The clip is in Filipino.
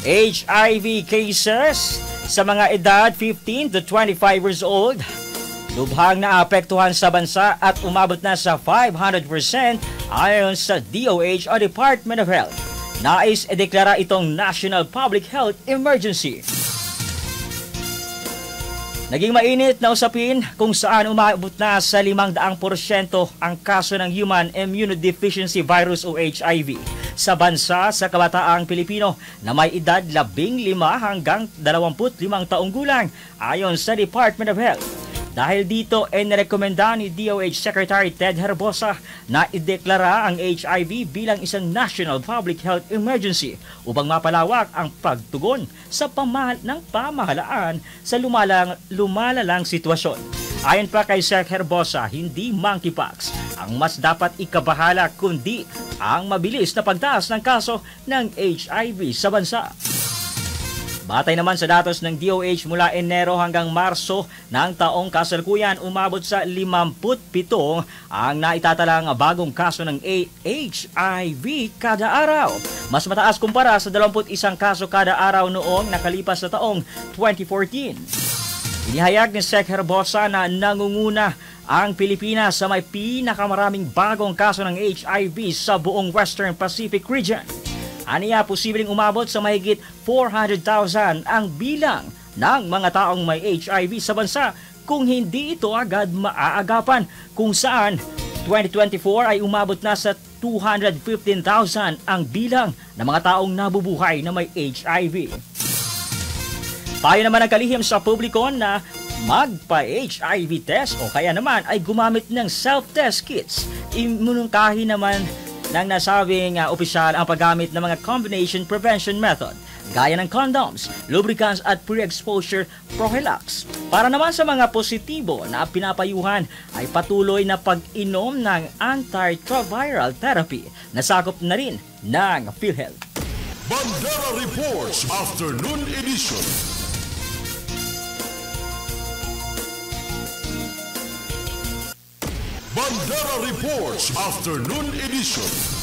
HIV cases sa mga edad 15 to 25 years old lubhang naapektuhan sa bansa at umabot na sa 500% ayon sa DOH o Department of Health. Nais ideklara itong National Public Health Emergency. Naging mainit na usapin kung saan umabot na sa 500% ang kaso ng Human Immunodeficiency Virus o HIV sa bansa sa kabataang Pilipino na may edad 15 hanggang 25 taong gulang ayon sa Department of Health. Dahil dito ay nirekomenda ni DOH Secretary Ted Herbosa na ideklara ang HIV bilang isang National Public Health Emergency upang mapalawak ang pagtugon sa pamahalaan sa lumalalang sitwasyon. Ayon pa kay Sec Herbosa, hindi monkeypox ang mas dapat ikabahala kundi ang mabilis na pagtaas ng kaso ng HIV sa bansa. Batay naman sa datos ng DOH mula Enero hanggang Marso ng taong kasalukuyan, umabot sa 57 ang naitatalang bagong kaso ng HIV kada araw. Mas mataas kumpara sa 21 kaso kada araw noong nakalipas na taong 2014. Inihayag ni Sec Herbosa na nangunguna ang Pilipinas sa may pinakamaraming bagong kaso ng HIV sa buong Western Pacific region. Aniya, posibleng umabot sa mahigit 400,000 ang bilang ng mga taong may HIV sa bansa kung hindi ito agad maaagapan, kung saan 2024 ay umabot na sa 215,000 ang bilang ng mga taong nabubuhay na may HIV. Payo naman ang kalihim sa publiko na magpa-HIV test o kaya naman ay gumamit ng self-test kits. Imunungkahi naman ng nasabing opisyal ang paggamit ng mga combination prevention method gaya ng condoms, lubricants at pre-exposure prophylaxis. Para naman sa mga positibo na pinapayuhan ay patuloy na pag-inom ng antiretroviral therapy na sakop na rin ng PhilHealth. Bandera Reports Afternoon Edition. Bandera Reports Afternoon Edition.